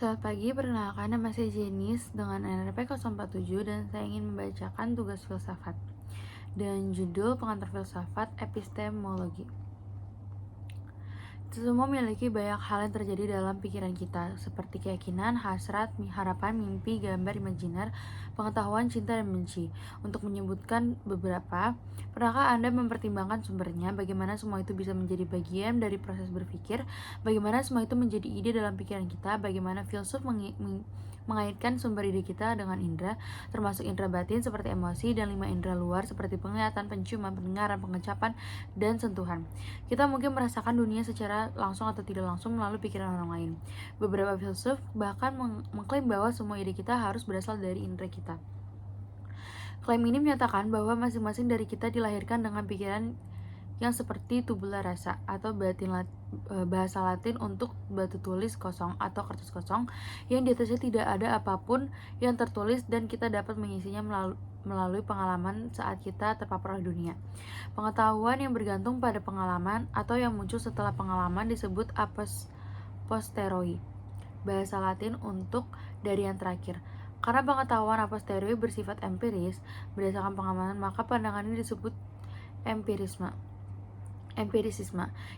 Selamat pagi, perkenalkan nama saya Jenis dengan NRP 047 dan saya ingin membacakan tugas filsafat dan judul pengantar filsafat epistemologi. Kita semua memiliki banyak hal yang terjadi dalam pikiran kita, seperti keyakinan, hasrat, harapan, mimpi, gambar, imajiner, pengetahuan, cinta, dan benci. Untuk menyebutkan beberapa, pernahkah Anda mempertimbangkan sumbernya, bagaimana semua itu bisa menjadi bagian dari proses berpikir, bagaimana semua itu menjadi ide dalam pikiran kita, bagaimana filsuf mengaitkan sumber ide kita dengan indera, termasuk indera batin seperti emosi dan 5 indera luar seperti penglihatan, penciuman, pendengaran, pengecapan, dan sentuhan. Kita mungkin merasakan dunia secara langsung atau tidak langsung melalui pikiran orang lain. Beberapa filsuf bahkan mengklaim bahwa semua ide kita harus berasal dari indera kita. Klaim ini menyatakan bahwa masing-masing dari kita dilahirkan dengan pikiran yang seperti tabula rasa atau bahasa Latin untuk batu tulis kosong atau kertas kosong yang di atasnya tidak ada apapun yang tertulis dan kita dapat mengisinya melalui pengalaman saat kita terpapar oleh dunia. Pengetahuan yang bergantung pada pengalaman atau yang muncul setelah pengalaman disebut a posteriori, bahasa Latin untuk dari yang terakhir. Karena pengetahuan a posteriori bersifat empiris berdasarkan pengalaman, maka pandangan ini disebut empirisme.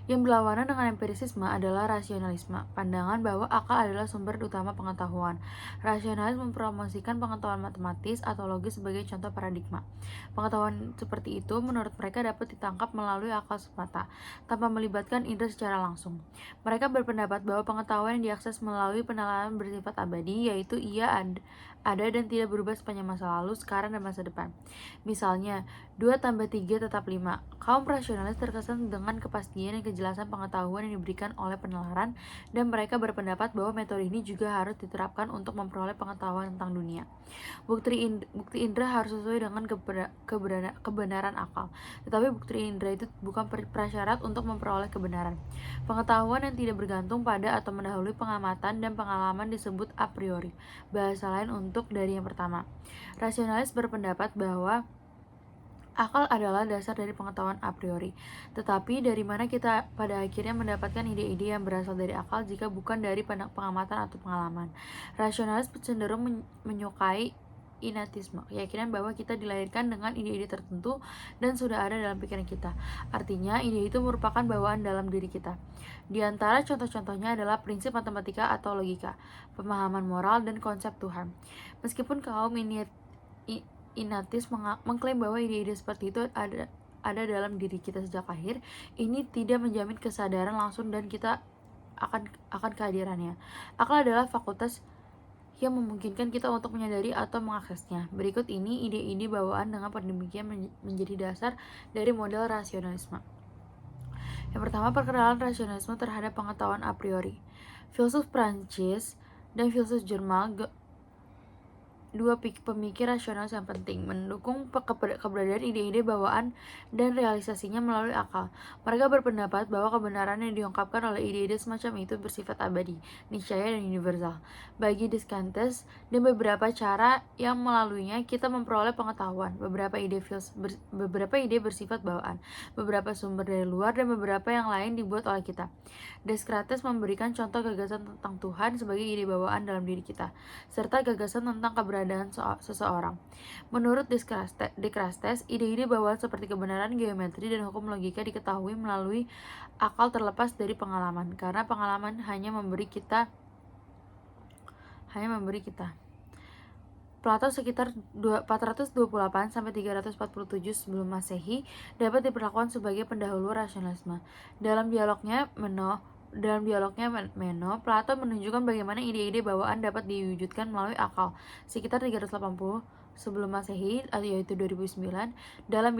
Yang berlawanan dengan empirisisme adalah rasionalisme, pandangan bahwa akal adalah sumber utama pengetahuan. Rasionalis mempromosikan pengetahuan matematis atau logis sebagai contoh paradigma. Pengetahuan seperti itu menurut mereka dapat ditangkap melalui akal semata, tanpa melibatkan indera secara langsung. Mereka berpendapat bahwa pengetahuan yang diakses melalui penalaran bersifat abadi, yaitu ia ada dan tidak berubah sepanjang masa lalu, sekarang, dan masa depan. Misalnya, 2 tambah 3 tetap 5. Kaum rasionalis terkesan dengan kepastian dan kejelasan pengetahuan yang diberikan oleh penalaran, dan mereka berpendapat bahwa metode ini juga harus diterapkan untuk memperoleh pengetahuan tentang dunia. Bukti indera harus sesuai dengan kebenaran akal, tetapi bukti indera itu bukan prasyarat untuk memperoleh kebenaran. Pengetahuan yang tidak bergantung pada atau mendahului pengamatan dan pengalaman disebut a priori, bahasa lain untuk dari yang pertama. Rasionalis berpendapat bahwa akal adalah dasar dari pengetahuan a priori. Tetapi dari mana kita pada akhirnya mendapatkan ide-ide yang berasal dari akal jika bukan dari pengamatan atau pengalaman? Rasionalis cenderung menyukai inatisme, keyakinan bahwa kita dilahirkan dengan ide-ide tertentu dan sudah ada dalam pikiran kita. Artinya, ide itu merupakan bawaan dalam diri kita. Di antara contoh-contohnya adalah prinsip matematika atau logika, pemahaman moral, dan konsep Tuhan. Meskipun kaum inatis mengklaim bahwa ide-ide seperti itu ada dalam diri kita sejak lahir, ini tidak menjamin kesadaran langsung dan kita akan kehadirannya. Akal adalah fakultas yang memungkinkan kita untuk menyadari atau mengaksesnya. Berikut ini ide-ide bawaan dengan demikian menjadi dasar dari model rasionalisme. Yang pertama, perkenalan rasionalisme terhadap pengetahuan a priori. Filsuf Prancis dan filsuf Jerman, dua pemikir rasional yang penting, mendukung keberadaan ide-ide bawaan dan realisasinya melalui akal. Mereka berpendapat bahwa kebenaran yang diungkapkan oleh ide-ide semacam itu bersifat abadi, niscaya, dan universal. Bagi Descartes, dan beberapa cara yang melaluinya kita memperoleh pengetahuan. Beberapa ide bersifat bawaan, beberapa sumber dari luar, dan beberapa yang lain dibuat oleh kita. Descartes memberikan contoh gagasan tentang Tuhan sebagai ide bawaan dalam diri kita, serta gagasan tentang keberadaan seseorang. Menurut Descartes, ide-ide bawaan seperti kebenaran geometri dan hukum logika diketahui melalui akal terlepas dari pengalaman, karena pengalaman hanya memberi kita. Plato sekitar 428 sampai 347 sebelum Masehi dapat diperlakukan sebagai pendahulu rasionalisme. Dalam dialognya Meno, Plato menunjukkan bagaimana ide-ide bawaan dapat diwujudkan melalui akal. Sekitar 380 sebelum Masehi, yaitu 2009. Dalam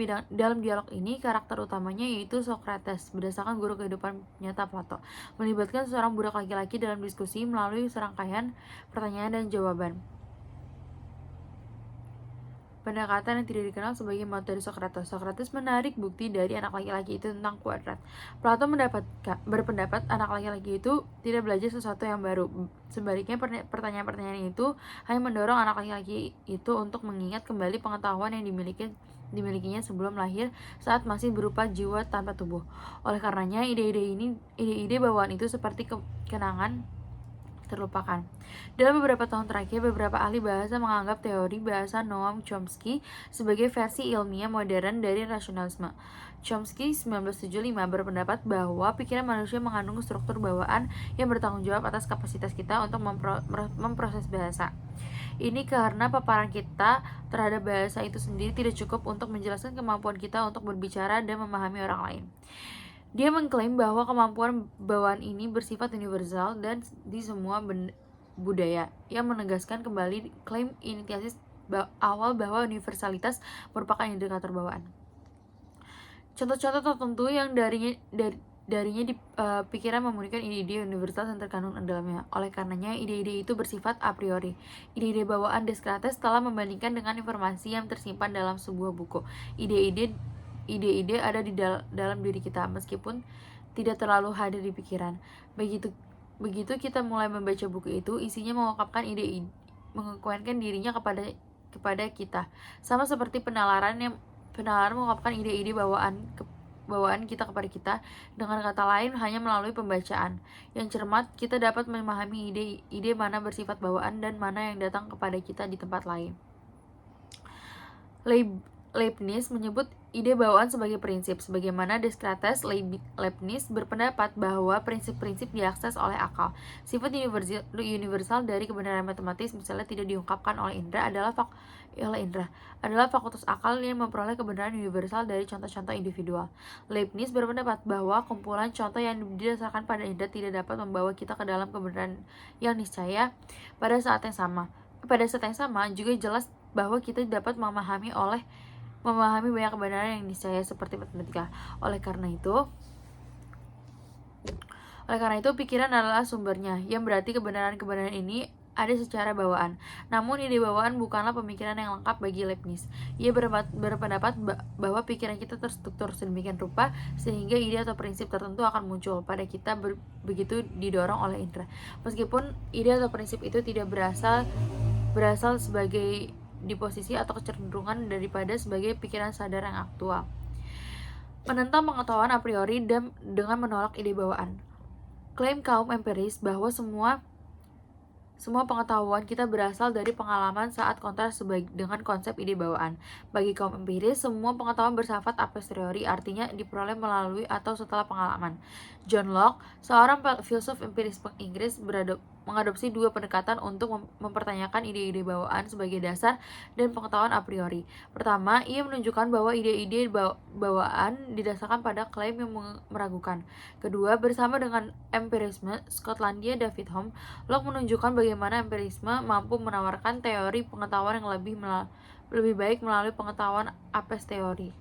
dialog ini, karakter utamanya yaitu Socrates, berdasarkan guru kehidupan nyata Plato, melibatkan seorang budak laki-laki dalam diskusi melalui serangkaian pertanyaan dan jawaban. Pendekatan yang tidak dikenal sebagai materi Socrates. Socrates menarik bukti dari anak laki-laki itu tentang kuadrat. Plato berpendapat anak laki-laki itu tidak belajar sesuatu yang baru. Sebaliknya, pertanyaan-pertanyaan itu hanya mendorong anak laki-laki itu untuk mengingat kembali pengetahuan yang dimilikinya sebelum lahir saat masih berupa jiwa tanpa tubuh. Oleh karenanya, ide-ide bawaan itu seperti kenangan terlupakan. Dalam beberapa tahun terakhir, beberapa ahli bahasa menganggap teori bahasa Noam Chomsky sebagai versi ilmiah modern dari rasionalisme. Chomsky 1975 berpendapat bahwa pikiran manusia mengandung struktur bawaan yang bertanggung jawab atas kapasitas kita untuk memproses bahasa. Ini karena paparan kita terhadap bahasa itu sendiri tidak cukup untuk menjelaskan kemampuan kita untuk berbicara dan memahami orang lain. Dia mengklaim bahwa kemampuan bawaan ini bersifat universal dan di semua budaya, yang menegaskan kembali klaim inisiatif awal bahwa universalitas merupakan indikator bawaan. Contoh-contoh tertentu yang darinya pikiran memurnikan ide-ide universal yang terkandung dalamnya. Oleh karenanya, ide-ide itu bersifat a priori. Ide-ide bawaan Descartes telah membandingkan dengan informasi yang tersimpan dalam sebuah buku. Ide-ide ada di dalam diri kita, meskipun tidak terlalu hadir di pikiran. Begitu kita mulai membaca buku itu, isinya mengungkapkan mengungkapkan dirinya kepada kita, sama seperti penalaran mengungkapkan ide-ide bawaan kita kepada kita. Dengan kata lain, hanya melalui pembacaan yang cermat kita dapat memahami ide mana bersifat bawaan dan mana yang datang kepada kita di tempat lain. Leibniz menyebut ide bawaan sebagai prinsip, sebagaimana Descartes. Leibniz berpendapat bahwa prinsip-prinsip diakses oleh akal. Sifat universal dari kebenaran matematis, misalnya tidak diungkapkan oleh indera, adalah fakultas akal yang memperoleh kebenaran universal dari contoh-contoh individual. Leibniz berpendapat bahwa kumpulan contoh yang didasarkan pada indera tidak dapat membawa kita ke dalam kebenaran yang niscaya. Pada saat yang sama juga jelas bahwa kita dapat memahami banyak kebenaran yang niscaya seperti matematika. Oleh karena itu, pikiran adalah sumbernya, yang berarti kebenaran-kebenaran ini ada secara bawaan. Namun ide bawaan bukanlah pemikiran yang lengkap bagi Leibniz. Ia berpendapat bahwa pikiran kita terstruktur sedemikian rupa sehingga ide atau prinsip tertentu akan muncul pada kita begitu didorong oleh indera. Meskipun ide atau prinsip itu tidak berasal sebagai di posisi atau kecenderungan daripada sebagai pikiran sadar yang aktual. Menentang pengetahuan a priori dengan menolak ide bawaan. Klaim kaum empiris bahwa semua pengetahuan kita berasal dari pengalaman saat kontras dengan konsep ide bawaan. Bagi kaum empiris, semua pengetahuan bersifat a posteriori, artinya diperoleh melalui atau setelah pengalaman. John Locke, seorang filsuf empiris Inggris, mengadopsi dua pendekatan untuk mempertanyakan ide-ide bawaan sebagai dasar dan pengetahuan a priori. Pertama, ia menunjukkan bahwa ide-ide bawaan didasarkan pada klaim yang meragukan. Kedua, bersama dengan empirisme Skotlandia David Hume, Locke menunjukkan bagaimana empirisme mampu menawarkan teori pengetahuan yang lebih baik melalui pengetahuan a posteriori.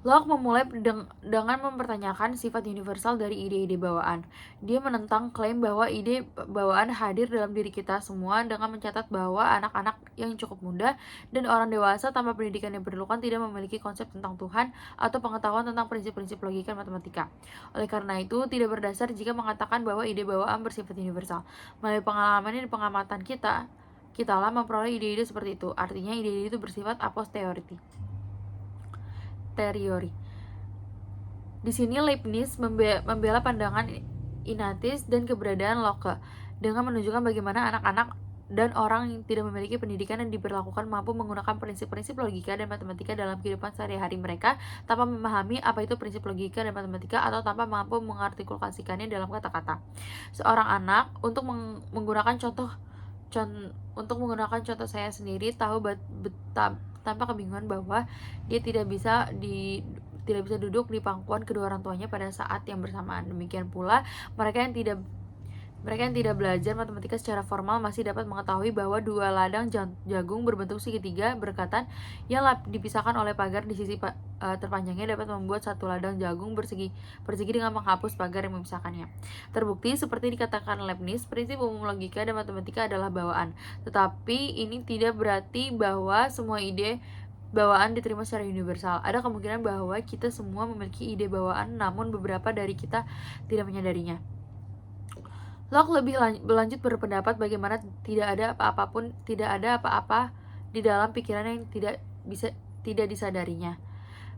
Locke memulai dengan mempertanyakan sifat universal dari ide-ide bawaan. Dia menentang klaim bahwa ide bawaan hadir dalam diri kita semua dengan mencatat bahwa anak-anak yang cukup muda dan orang dewasa tanpa pendidikan yang diperlukan tidak memiliki konsep tentang Tuhan atau pengetahuan tentang prinsip-prinsip logika matematika. Oleh karena itu, tidak berdasar jika mengatakan bahwa ide bawaan bersifat universal. Melalui pengalaman dan pengamatan kita lah memperoleh ide-ide seperti itu. Artinya ide-ide itu bersifat a posteriori. Di sini Leibniz membela pandangan inatis dan keberadaan Locke dengan menunjukkan bagaimana anak-anak dan orang yang tidak memiliki pendidikan dan diperlakukan mampu menggunakan prinsip-prinsip logika dan matematika dalam kehidupan sehari-hari mereka tanpa memahami apa itu prinsip logika dan matematika atau tanpa mampu mengartikulasikannya dalam kata-kata. Seorang anak untuk menggunakan contoh saya sendiri tahu tanpa kebingungan bahwa dia tidak bisa duduk di pangkuan kedua orang tuanya pada saat yang bersamaan. Demikian pula mereka yang tidak belajar matematika secara formal masih dapat mengetahui bahwa dua ladang jagung berbentuk segitiga berkatan yang dipisahkan oleh pagar di sisi terpanjangnya dapat membuat satu ladang jagung persegi dengan menghapus pagar yang memisahkannya. Terbukti seperti dikatakan Leibniz, prinsip umum logika dan matematika adalah bawaan. Tetapi ini tidak berarti bahwa semua ide bawaan diterima secara universal. Ada kemungkinan bahwa kita semua memiliki ide bawaan, namun beberapa dari kita tidak menyadarinya. Locke lebih lanjut berpendapat bagaimana tidak ada apa-apa di dalam pikiran yang tidak disadarinya.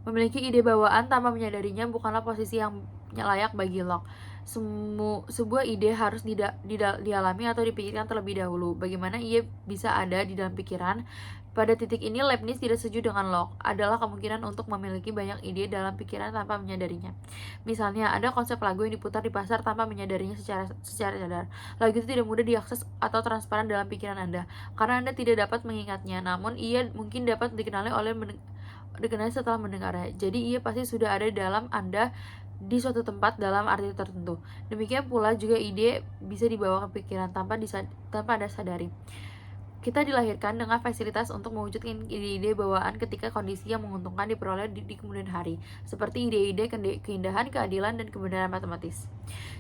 Memiliki ide bawaan tanpa menyadarinya bukanlah posisi yang layak bagi Locke. Sebuah ide harus dialami atau dipikirkan terlebih dahulu. Bagaimana ia bisa ada di dalam pikiran? Pada titik ini, Leibniz tidak setuju dengan Locke, adalah kemungkinan untuk memiliki banyak ide dalam pikiran tanpa menyadarinya. Misalnya, ada konsep lagu yang diputar di pasar tanpa menyadarinya secara sadar. Lagu itu tidak mudah diakses atau transparan dalam pikiran Anda, karena Anda tidak dapat mengingatnya, namun ia mungkin dapat dikenali setelah mendengarnya. Jadi ia pasti sudah ada dalam Anda di suatu tempat dalam arti tertentu. Demikian pula juga ide bisa dibawa ke pikiran tanpa Anda sadari. Kita dilahirkan dengan fasilitas untuk mewujudkan ide-ide bawaan ketika kondisi yang menguntungkan diperoleh di kemudian hari, seperti ide-ide keindahan, keadilan, dan kebenaran matematis.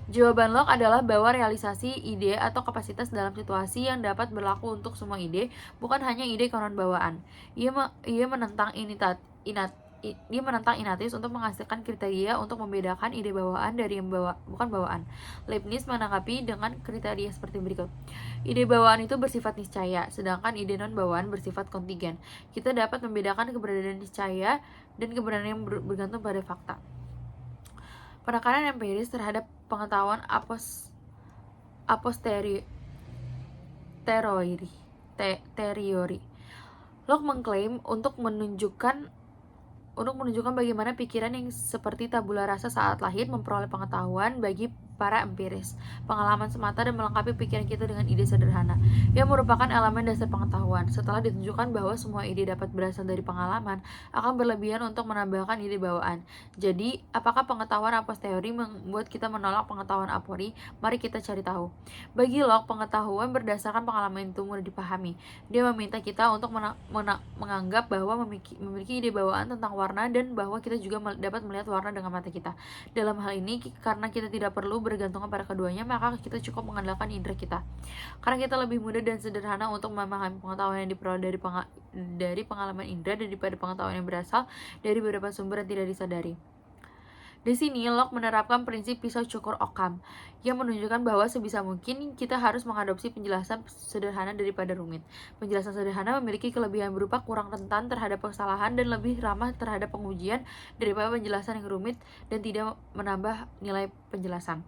Jawaban Locke adalah bahwa realisasi ide atau kapasitas dalam situasi yang dapat berlaku untuk semua ide, bukan hanya ide konon bawaan. Ia menentang Ignatius untuk menghasilkan kriteria untuk membedakan ide bawaan dari yang bukan bawaan. Leibniz menanggapi dengan kriteria seperti berikut. Ide bawaan itu bersifat niscaya, sedangkan ide non-bawaan bersifat kontingen. Kita dapat membedakan keberadaan niscaya dan kebenaran yang bergantung pada fakta. Penekanan empiris terhadap pengetahuan a posteriori. Locke mengklaim untuk menunjukkan bagaimana pikiran yang seperti tabula rasa saat lahir memperoleh pengetahuan bagi para empiris, pengalaman semata dan melengkapi pikiran kita dengan ide sederhana, yang merupakan elemen dasar pengetahuan. Setelah ditunjukkan bahwa semua ide dapat berasal dari pengalaman, akan berlebihan untuk menambahkan ide bawaan. Jadi, apakah pengetahuan a posteriori membuat kita menolak pengetahuan a priori? Mari kita cari tahu. Bagi Locke, pengetahuan berdasarkan pengalaman itu mudah dipahami. Dia meminta kita untuk menganggap bahwa memiliki ide bawaan tentang warna dan bahwa kita juga dapat melihat warna dengan mata kita. Dalam hal ini, karena kita tidak perlu bergantung pada keduanya, maka kita cukup mengandalkan indera kita. Karena kita lebih mudah dan sederhana untuk memahami pengetahuan yang diperoleh dari pengalaman indera daripada pengetahuan yang berasal dari beberapa sumber yang tidak disadari. Di sini, Locke menerapkan prinsip pisau cukur Occam, yang menunjukkan bahwa sebisa mungkin kita harus mengadopsi penjelasan sederhana daripada rumit. Penjelasan sederhana memiliki kelebihan berupa kurang rentan terhadap kesalahan dan lebih ramah terhadap pengujian daripada penjelasan yang rumit dan tidak menambah nilai penjelasan.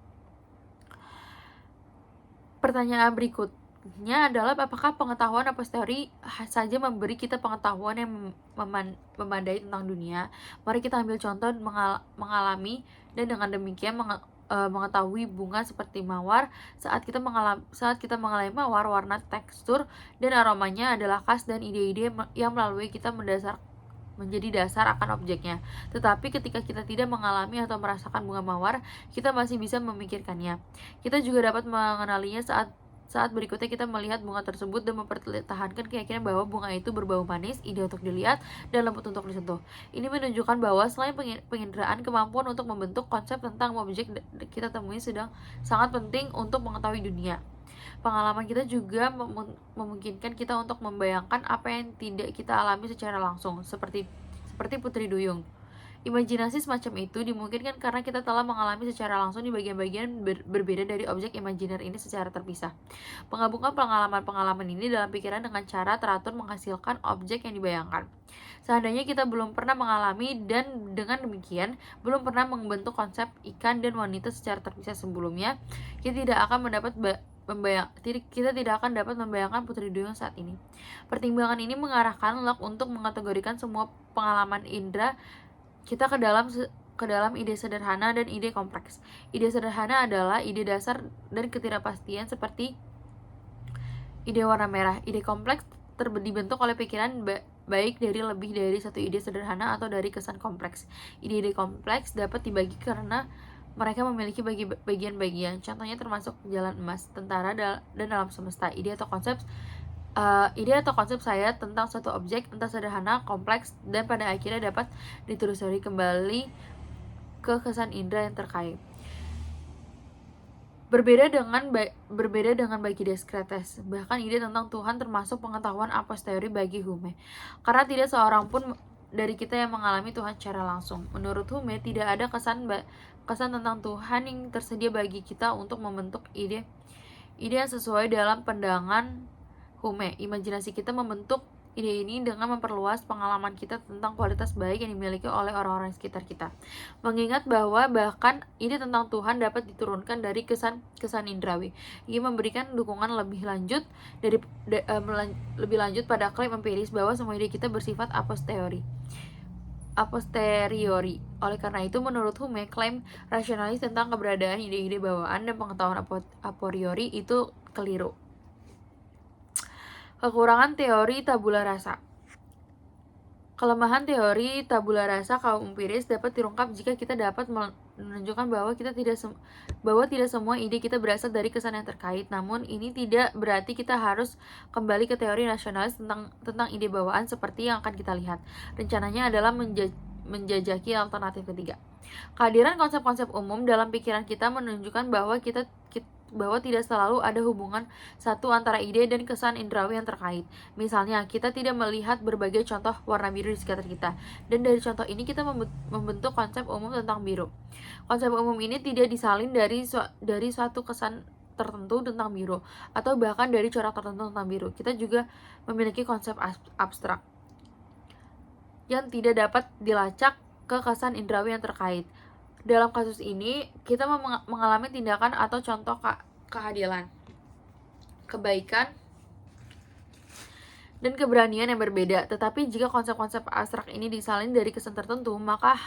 Pertanyaan berikutnya adalah apakah pengetahuan a posteriori saja memberi kita pengetahuan yang memadai tentang dunia? Mari kita ambil contoh mengalami dan dengan demikian mengetahui bunga seperti mawar. Saat kita mengalami mawar, warna, tekstur, dan aromanya adalah khas dan ide-ide yang melalui kita menjadi dasar akan objeknya. Tetapi ketika kita tidak mengalami atau merasakan bunga mawar, kita masih bisa memikirkannya. Kita juga dapat mengenalinya saat berikutnya kita melihat bunga tersebut dan mempertahankan keyakinan bahwa bunga itu berbau manis, indah untuk dilihat, dan lembut untuk disentuh. Ini menunjukkan bahwa selain penginderaan, kemampuan untuk membentuk konsep tentang objek kita temui sedang sangat penting untuk mengetahui dunia. Pengalaman kita juga memungkinkan kita untuk membayangkan apa yang tidak kita alami secara langsung, seperti Putri Duyung. Imajinasi semacam itu dimungkinkan karena kita telah mengalami secara langsung di bagian-bagian berbeda dari objek imajiner ini secara terpisah. Menggabungkan pengalaman-pengalaman ini dalam pikiran dengan cara teratur menghasilkan objek yang dibayangkan. Seandainya kita belum pernah mengalami dan dengan demikian belum pernah membentuk konsep ikan dan wanita secara terpisah sebelumnya, kita tidak akan membayangkan Putri Duyung saat ini. Pertimbangan ini mengarahkan Locke untuk mengategorikan semua pengalaman indera kita ke dalam ide sederhana dan ide kompleks. Ide sederhana adalah ide dasar dan ketidakpastian seperti ide warna merah. Ide kompleks dibentuk oleh pikiran baik dari lebih dari satu ide sederhana atau dari kesan kompleks. Ide-ide kompleks dapat dibagi karena mereka memiliki bagian-bagian. Contohnya termasuk jalan emas, tentara, dan alam semesta. Ide atau konsep saya tentang suatu objek, entah sederhana, kompleks, dan pada akhirnya dapat ditelusuri kembali ke kesan indera yang terkait. Berbeda dengan bagi Descartes, bahkan ide tentang Tuhan termasuk pengetahuan a posteriori bagi Hume, karena tidak seorang pun dari kita yang mengalami Tuhan secara langsung. Menurut Hume, tidak ada kesan tentang Tuhan yang tersedia bagi kita untuk membentuk ide yang sesuai dalam pandangan Hume. Imajinasi kita membentuk ide ini dengan memperluas pengalaman kita tentang kualitas baik yang dimiliki oleh orang-orang di sekitar kita. Mengingat bahwa bahkan ide tentang Tuhan dapat diturunkan dari kesan indrawi. Ia memberikan dukungan lebih lanjut lebih lanjut pada klaim empiris bahwa semua ide kita bersifat a posteriori. Oleh karena itu, menurut Hume, klaim rasionalis tentang keberadaan ide-ide bawaan dan pengetahuan a priori itu keliru. Kekurangan teori tabula rasa. Kelemahan teori tabula rasa kaum empiris dapat diungkap jika kita dapat menunjukkan bahwa tidak semua ide kita berasal dari kesan yang terkait. Namun ini tidak berarti kita harus kembali ke teori rasionalis tentang ide bawaan seperti yang akan kita lihat. Rencananya adalah menjajaki alternatif ketiga. Kehadiran konsep-konsep umum dalam pikiran kita menunjukkan bahwa bahwa tidak selalu ada hubungan satu antara ide dan kesan indrawi yang terkait. Misalnya, kita tidak melihat berbagai contoh warna biru di sekitar kita, dan dari contoh ini kita membentuk konsep umum tentang biru. Konsep umum ini tidak disalin dari suatu kesan tertentu tentang biru, atau bahkan dari corak tertentu tentang biru. Kita juga memiliki konsep abstrak yang tidak dapat dilacak ke kesan indrawi yang terkait. Dalam kasus ini, kita mengalami tindakan atau contoh keadilan, kebaikan, dan keberanian yang berbeda. Tetapi jika konsep-konsep abstrak ini disalin dari kesan tertentu, maka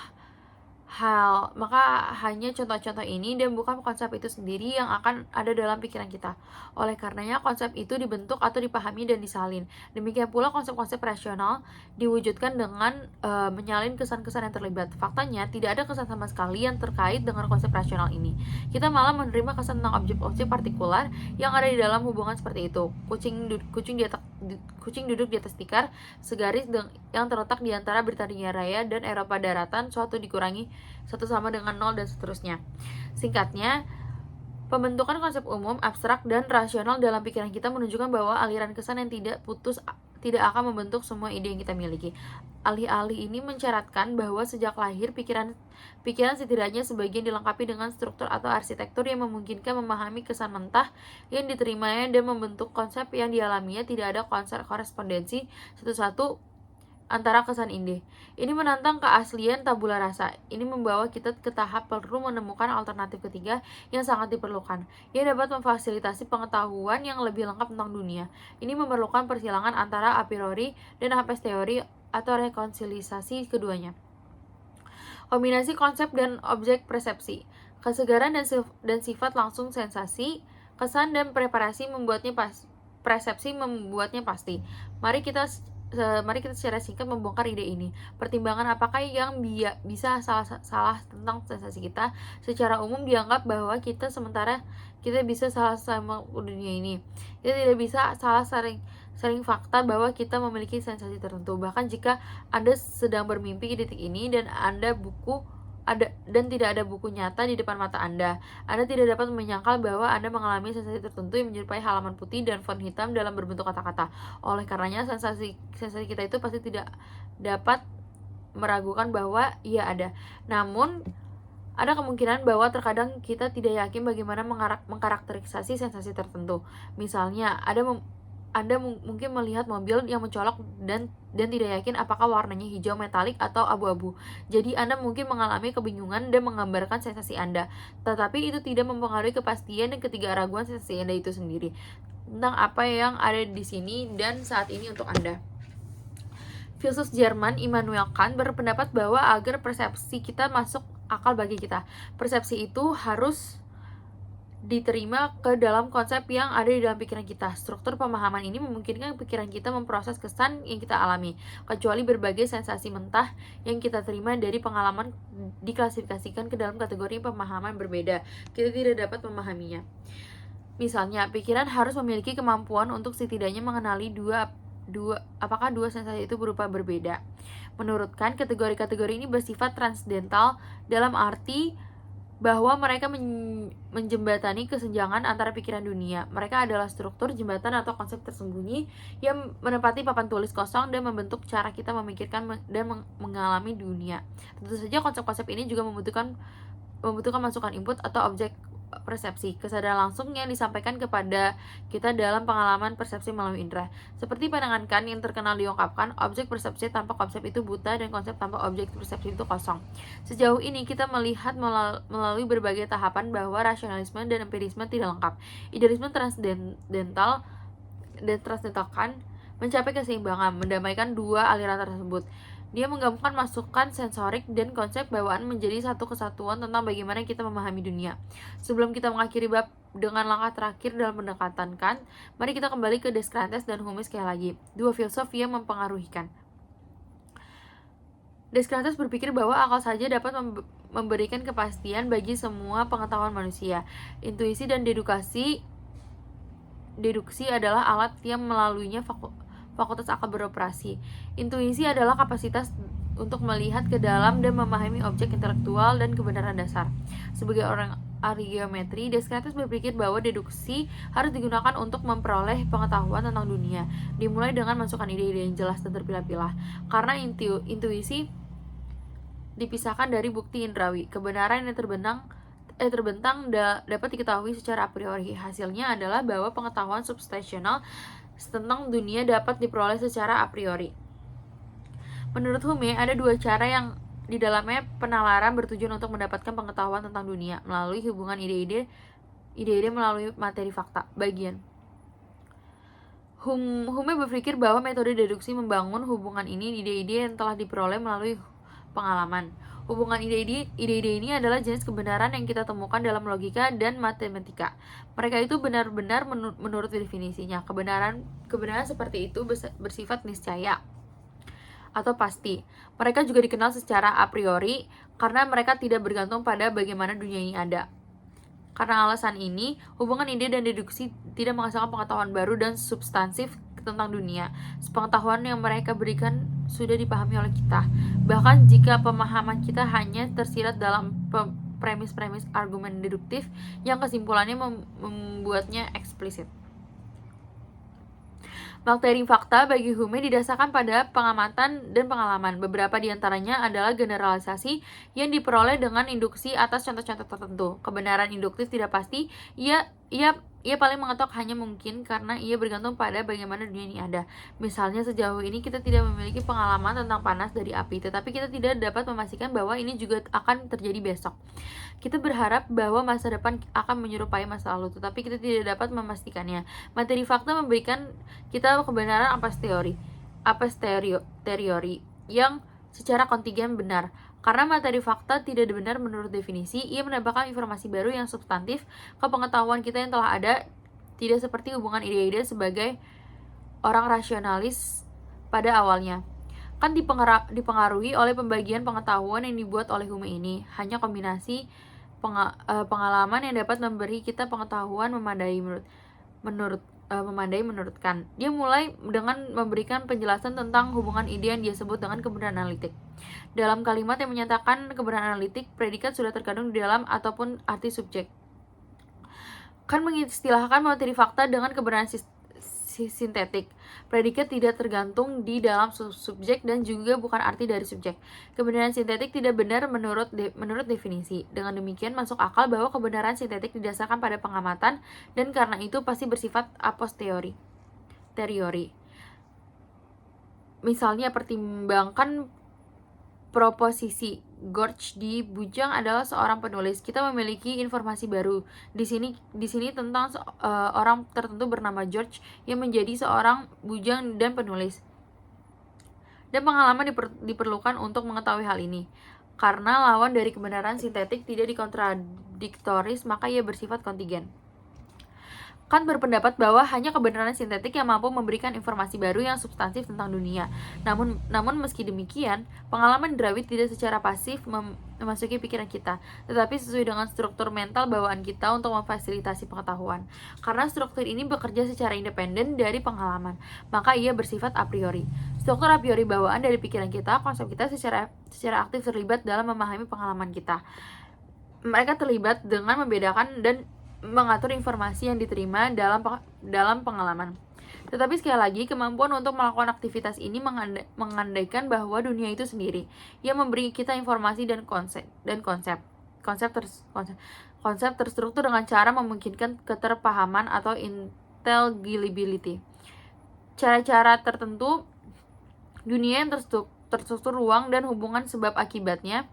hanya contoh-contoh ini dan bukan konsep itu sendiri yang akan ada dalam pikiran kita. Oleh karenanya, konsep itu dibentuk atau dipahami dan disalin. Demikian pula konsep-konsep rasional diwujudkan dengan menyalin kesan-kesan yang terlibat. Faktanya, tidak ada kesan sama sekali yang terkait dengan konsep rasional ini. Kita malah menerima kesan tentang objek-objek partikular yang ada di dalam hubungan seperti itu. Kucing duduk di atas tikar segaris yang terletak di antara Britania Raya dan Eropa daratan, suatu dikurangi satu sama dengan 0 dan seterusnya. Singkatnya, pembentukan konsep umum, abstrak, dan rasional dalam pikiran kita menunjukkan bahwa aliran kesan yang tidak putus tidak akan membentuk semua ide yang kita miliki. Alih-alih ini mencaratkan bahwa sejak lahir pikiran setidaknya sebagian dilengkapi dengan struktur atau arsitektur yang memungkinkan memahami kesan mentah yang diterimanya dan membentuk konsep yang dialaminya. Tidak ada konsep korespondensi satu-satu antara kesan ide. Ini menantang keaslian tabula rasa. Ini membawa kita ke tahap perlu menemukan alternatif ketiga yang sangat diperlukan, yang dapat memfasilitasi pengetahuan yang lebih lengkap tentang dunia. Ini memerlukan persilangan antara a priori dan a posteriori atau rekonsiliasi keduanya. Kombinasi konsep dan objek persepsi, kesegaran dan sifat langsung sensasi, kesan dan persepsi membuatnya pasti. Mari kita secara singkat membongkar ide ini. Pertimbangan apakah yang bisa salah tentang sensasi kita. Secara umum dianggap bahwa kita bisa salah sama dunia ini. Kita tidak bisa salah sering fakta bahwa kita memiliki sensasi tertentu. Bahkan jika Anda sedang bermimpi di detik ini dan tidak ada buku nyata di depan mata Anda tidak dapat menyangkal bahwa Anda mengalami sensasi tertentu yang menyerupai halaman putih dan font hitam dalam berbentuk kata-kata. Oleh karenanya, sensasi kita itu pasti tidak dapat meragukan bahwa ia ada. Namun, ada kemungkinan bahwa terkadang kita tidak yakin bagaimana mengkarakterisasi sensasi tertentu. Misalnya, Anda mungkin melihat mobil yang mencolok dan tidak yakin apakah warnanya hijau metalik atau abu-abu. Jadi Anda mungkin mengalami kebingungan dan menggambarkan sensasi Anda. Tetapi itu tidak mempengaruhi kepastian dan ketidakraguan sensasi Anda itu sendiri tentang apa yang ada di sini dan saat ini untuk Anda. Filsuf Jerman Immanuel Kant berpendapat bahwa agar persepsi kita masuk akal bagi kita, persepsi itu harus diterima ke dalam konsep yang ada di dalam pikiran kita. Struktur pemahaman ini memungkinkan pikiran kita memproses kesan yang kita alami, kecuali berbagai sensasi mentah yang kita terima dari pengalaman diklasifikasikan ke dalam kategori pemahaman berbeda. Kita tidak dapat memahaminya. Misalnya, pikiran harus memiliki kemampuan untuk setidaknya mengenali apakah dua sensasi itu berupa berbeda. Menurut Kant, kategori-kategori ini bersifat transdental dalam arti bahwa mereka menjembatani kesenjangan antara pikiran dunia. Mereka adalah struktur, jembatan, atau konsep tersembunyi yang menempati papan tulis kosong dan membentuk cara kita memikirkan dan mengalami dunia. Tentu saja konsep-konsep ini juga membutuhkan masukan input atau objek persepsi. Kesadaran langsung yang disampaikan kepada kita dalam pengalaman persepsi melalui indera. Seperti pandangan Kant yang terkenal diungkapkan, objek persepsi tanpa konsep itu buta dan konsep tanpa objek persepsi itu kosong. Sejauh ini kita melihat melalui berbagai tahapan bahwa rasionalisme dan empirisme tidak lengkap. Idealisme transcendental Kant mencapai keseimbangan, mendamaikan dua aliran tersebut. Dia menggabungkan masukan sensorik dan konsep bawaan menjadi satu kesatuan tentang bagaimana kita memahami dunia. Sebelum kita mengakhiri bab dengan langkah terakhir dalam pendekatan Kant, mari kita kembali ke Descartes dan Hume sekali lagi, dua filsuf yang mempengaruhi Kant. Descartes berpikir bahwa akal saja dapat memberikan kepastian bagi semua pengetahuan manusia. Intuisi dan deduksi adalah alat yang melaluinya fakultas akal beroperasi. Intuisi adalah kapasitas untuk melihat ke dalam dan memahami objek intelektual dan kebenaran dasar. Sebagai orang ahli geometri, Descartes berpikir bahwa deduksi harus digunakan untuk memperoleh pengetahuan tentang dunia, dimulai dengan masukan ide-ide yang jelas dan terpilah-pilah. Karena intuisi dipisahkan dari bukti indrawi, kebenaran yang terbentang dapat diketahui secara a priori. Hasilnya adalah bahwa pengetahuan substansial tentang dunia dapat diperoleh secara a priori. Menurut Hume, ada dua cara yang di dalamnya penalaran bertujuan untuk mendapatkan pengetahuan tentang dunia, melalui hubungan ide-ide melalui materi fakta. Bagian Hume berpikir bahwa metode deduksi membangun hubungan ini ide-ide yang telah diperoleh melalui pengalaman. Hubungan ide-ide ini adalah jenis kebenaran yang kita temukan dalam logika dan matematika. Mereka itu benar-benar menurut definisinya. Kebenaran seperti itu bersifat niscaya atau pasti. Mereka juga dikenal secara a priori karena mereka tidak bergantung pada bagaimana dunia ini ada. Karena alasan ini, hubungan ide dan deduksi tidak menghasilkan pengetahuan baru dan substansif tentang dunia. Pengetahuan yang mereka berikan sudah dipahami oleh kita. Bahkan jika pemahaman kita hanya tersirat dalam premis-premis argumen deduktif yang kesimpulannya membuatnya eksplisit. Materi fakta bagi Hume didasarkan pada pengamatan dan pengalaman. Beberapa di antaranya adalah generalisasi yang diperoleh dengan induksi atas contoh-contoh tertentu. Kebenaran induktif tidak pasti. Ia paling mengetok hanya mungkin karena ia bergantung pada bagaimana dunia ini ada. Misalnya, sejauh ini kita tidak memiliki pengalaman tentang panas dari api, tetapi kita tidak dapat memastikan bahwa ini juga akan terjadi besok. Kita berharap bahwa masa depan akan menyerupai masa lalu, tetapi kita tidak dapat memastikannya. Materi fakta memberikan kita kebenaran a posteriori yang secara kontingen benar. Karena materi fakta tidak benar menurut definisi, ia menambahkan informasi baru yang substantif ke pengetahuan kita yang telah ada, tidak seperti hubungan ide-ide sebagai orang rasionalis pada awalnya. Kan dipengaruhi oleh pembagian pengetahuan yang dibuat oleh Hume ini, hanya kombinasi pengalaman yang dapat memberi kita pengetahuan memadai menurut Kant. Dia mulai dengan memberikan penjelasan tentang hubungan ide yang dia sebut dengan kebenaran analitik. Dalam kalimat yang menyatakan kebenaran analitik, predikat sudah terkandung di dalam ataupun arti subjek. Kant mengistilahkan materi fakta dengan kebenaran sintetik. Predikat tidak tergantung di dalam subjek dan juga bukan arti dari subjek. Kebenaran sintetik tidak benar menurut definisi. Dengan demikian masuk akal bahwa kebenaran sintetik didasarkan pada pengamatan dan karena itu pasti bersifat a posteriori. Misalnya, pertimbangkan proposisi George di Bujang adalah seorang penulis. Kita memiliki informasi baru di sini tentang orang tertentu bernama George yang menjadi seorang bujang dan penulis. Dan pengalaman diperlukan untuk mengetahui hal ini. Karena lawan dari kebenaran sintetik tidak dikontradiktoris, maka ia bersifat kontingen. Kant berpendapat bahwa hanya kebenaran sintetik yang mampu memberikan informasi baru yang substantif tentang dunia. Namun meski demikian, pengalaman indrawi tidak secara pasif memasuki pikiran kita, tetapi sesuai dengan struktur mental bawaan kita untuk memfasilitasi pengetahuan. Karena struktur ini bekerja secara independen dari pengalaman, maka ia bersifat a priori. Struktur a priori bawaan dari pikiran kita, konsep kita secara aktif terlibat dalam memahami pengalaman kita. Mereka terlibat dengan membedakan dan mengatur informasi yang diterima dalam pengalaman. Tetapi sekali lagi, kemampuan untuk melakukan aktivitas ini mengandaikan bahwa dunia itu sendiri yang memberi kita informasi dan konsep. konsep terstruktur dengan cara memungkinkan keterpahaman atau intelligibility. Cara-cara tertentu dunia yang terstruktur ruang dan hubungan sebab akibatnya,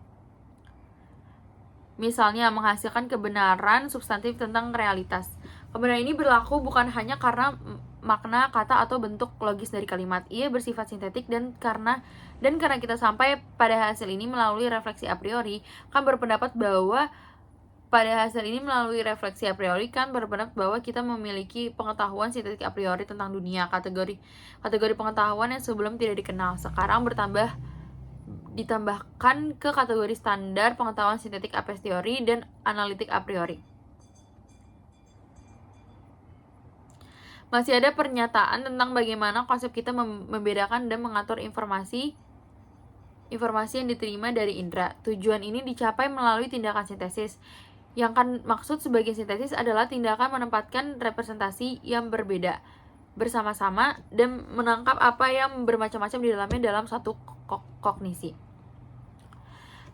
misalnya menghasilkan kebenaran substantif tentang realitas. Kebenaran ini berlaku bukan hanya karena makna, kata, atau bentuk logis dari kalimat. Ia bersifat sintetik dan karena kita sampai pada hasil ini melalui refleksi a priori, kan berpendapat bahwa kita memiliki pengetahuan sintetik a priori tentang dunia. Kategori pengetahuan yang sebelum tidak dikenal sekarang ditambahkan ke kategori standar pengetahuan sintetik a posteriori dan analitik a priori. Masih ada pernyataan tentang bagaimana konsep kita membedakan dan mengatur informasi yang diterima dari indera. Tujuan ini dicapai melalui tindakan sintesis. Yang kan maksud sebagai sintesis adalah tindakan menempatkan representasi yang berbeda bersama-sama dan menangkap apa yang bermacam-macam di dalamnya dalam satu kognisi.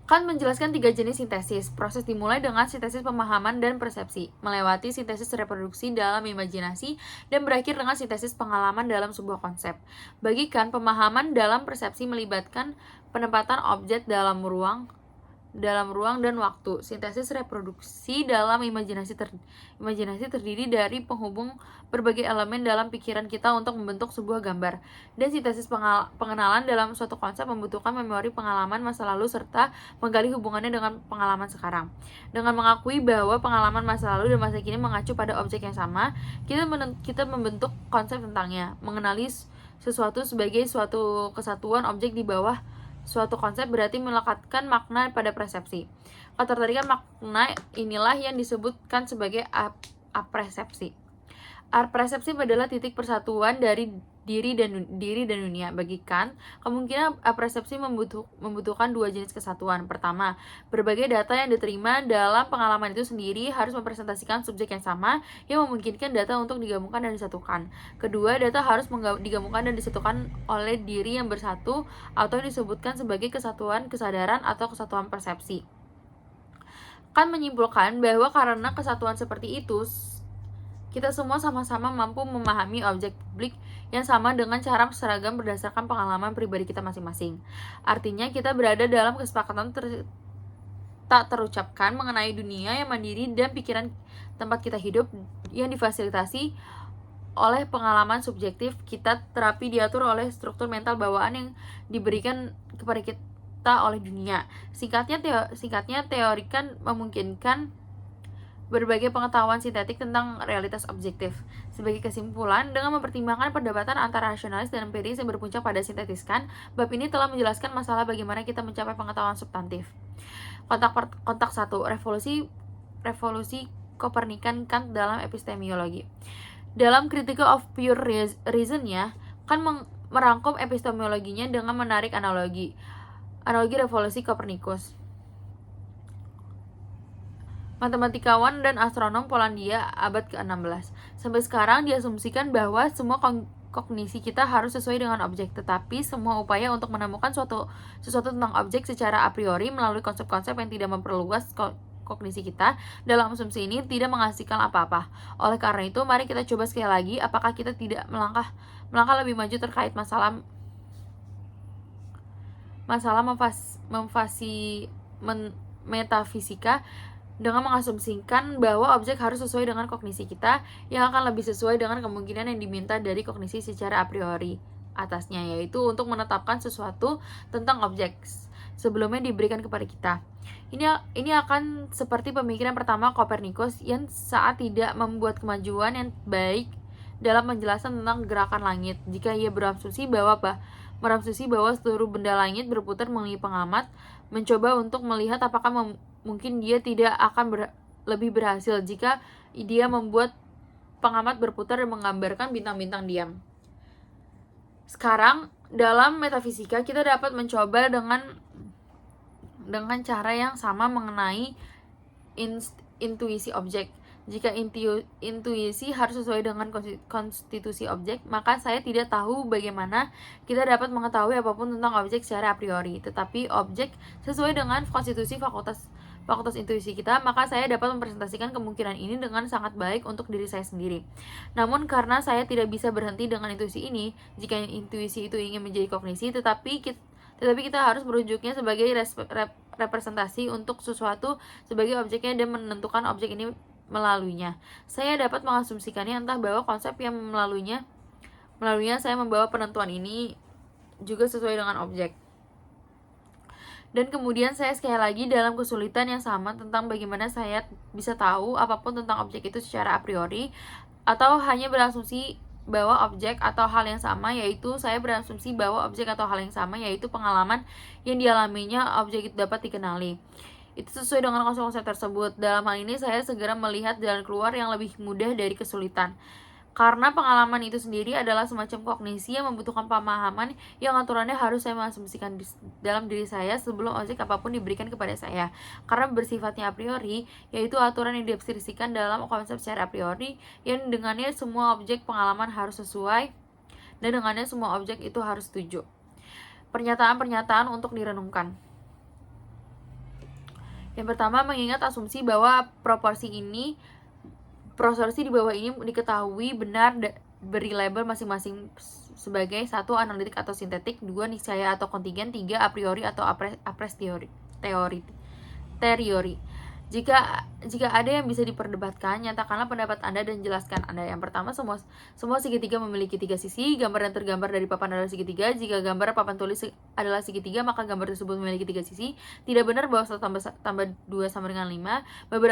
Kant menjelaskan 3 jenis sintesis. Proses dimulai dengan sintesis pemahaman dan persepsi, melewati sintesis reproduksi dalam imajinasi, dan berakhir dengan sintesis pengalaman dalam sebuah konsep. Bagi Kant, pemahaman dalam persepsi melibatkan penempatan objek dalam ruang dan waktu. Sintesis reproduksi dalam imajinasi terdiri dari penghubung berbagai elemen dalam pikiran kita untuk membentuk sebuah gambar. Dan sintesis pengenalan dalam suatu konsep membutuhkan memori pengalaman masa lalu serta menggali hubungannya dengan pengalaman sekarang. Dengan mengakui bahwa pengalaman masa lalu dan masa kini mengacu pada objek yang sama, kita membentuk konsep tentangnya. Mengenali sesuatu sebagai suatu kesatuan objek di bawah suatu konsep berarti melekatkan makna pada persepsi. Ketertarikan makna inilah yang disebutkan sebagai apresepsi. Apresepsi adalah titik persatuan dari diri dan dunia. Bagi Kant, kemungkinan apresepsi membutuhkan 2 jenis kesatuan. Pertama, berbagai data yang diterima dalam pengalaman itu sendiri harus mempresentasikan subjek yang sama yang memungkinkan data untuk digabungkan dan disatukan. Kedua, data harus digabungkan dan disatukan oleh diri yang bersatu atau disebutkan sebagai kesatuan kesadaran atau kesatuan persepsi. Kant menyimpulkan bahwa karena kesatuan seperti itu, kita semua sama-sama mampu memahami objek publik yang sama dengan cara seragam berdasarkan pengalaman pribadi kita masing-masing. Artinya kita berada dalam kesepakatan tak terucapkan mengenai dunia yang mandiri dan pikiran tempat kita hidup yang difasilitasi oleh pengalaman subjektif kita, terapi diatur oleh struktur mental bawaan yang diberikan kepada kita oleh dunia. Singkatnya teorikan memungkinkan berbagai pengetahuan sintetik tentang realitas objektif. Sebagai kesimpulan, dengan mempertimbangkan perdebatan antara rasionalis dan empiris yang berpuncak pada sintetiskan, bab ini telah menjelaskan masalah bagaimana kita mencapai pengetahuan substantif. Kontak 1. Revolusi Kopernikan Kant dalam epistemologi. Dalam Critical of Pure Reason-nya, Kant merangkum epistemologinya dengan menarik analogi revolusi Kopernikus. Matematikawan dan astronom Polandia abad ke-16. Sampai sekarang diasumsikan bahwa semua kognisi kita harus sesuai dengan objek, tetapi semua upaya untuk menemukan sesuatu tentang objek secara a priori melalui konsep-konsep yang tidak memperluas kognisi kita dalam asumsi ini tidak menghasilkan apa-apa. Oleh karena itu, mari kita coba sekali lagi apakah kita tidak melangkah lebih maju terkait masalah metafisika dengan mengasumsikan bahwa objek harus sesuai dengan kognisi kita yang akan lebih sesuai dengan kemungkinan yang diminta dari kognisi secara a priori atasnya, yaitu untuk menetapkan sesuatu tentang objek sebelumnya diberikan kepada kita. Ini akan seperti pemikiran pertama Kopernikus yang saat tidak membuat kemajuan yang baik dalam menjelaskan tentang gerakan langit. Jika ia berasumsi bahwa seluruh benda langit berputar mengelilingi pengamat, mencoba untuk melihat apakah mungkin dia tidak akan lebih berhasil jika dia membuat pengamat berputar dan menggambarkan bintang-bintang diam. Sekarang, dalam metafisika kita dapat mencoba dengan cara yang sama mengenai intuisi objek. Jika intuisi harus sesuai dengan konstitusi objek, maka saya tidak tahu bagaimana kita dapat mengetahui apapun tentang objek secara a priori. Tetapi objek sesuai dengan konstitusi fakultas intuisi kita, maka saya dapat mempresentasikan kemungkinan ini dengan sangat baik untuk diri saya sendiri. Namun karena saya tidak bisa berhenti dengan intuisi ini, jika intuisi itu ingin menjadi kognisi, tetapi kita harus merujuknya sebagai representasi untuk sesuatu sebagai objeknya dan menentukan objek ini melaluinya. Saya dapat mengasumsikannya entah bahwa konsep yang melaluinya saya membawa penentuan ini juga sesuai dengan objek. Dan kemudian saya sekali lagi dalam kesulitan yang sama tentang bagaimana saya bisa tahu apapun tentang objek itu secara a priori, atau hanya berasumsi bahwa objek atau hal yang sama, yaitu saya berasumsi bahwa objek atau hal yang sama yaitu pengalaman yang dialaminya objek itu dapat dikenali. Itu sesuai dengan konsep-konsep tersebut. Dalam hal ini saya segera melihat jalan keluar yang lebih mudah dari kesulitan. Karena pengalaman itu sendiri adalah semacam kognisi yang membutuhkan pemahaman yang aturannya harus saya mengasumsikan dalam diri saya sebelum objek apapun diberikan kepada saya. Karena bersifatnya a priori, yaitu aturan yang diabstraksikan dalam konsep secara a priori, yang dengannya semua objek pengalaman harus sesuai, dan dengannya semua objek itu harus setuju. Pernyataan-pernyataan untuk direnungkan. Yang pertama, mengingat asumsi bahwa proporsi di bawah ini diketahui benar, beri label masing-masing sebagai 1 analitik atau sintetik, 2 niscaya atau kontingen, 3 a priori atau a priori. Jika ada yang bisa diperdebatkan, nyatakanlah pendapat Anda dan jelaskan Anda. Yang pertama, semua segitiga memiliki 3 sisi. Gambar yang tergambar dari papan adalah segitiga. Jika gambar papan tulis adalah segitiga, maka gambar tersebut memiliki 3 sisi. Tidak benar bahwa 1 tambah 2 sama dengan 5. Beberapa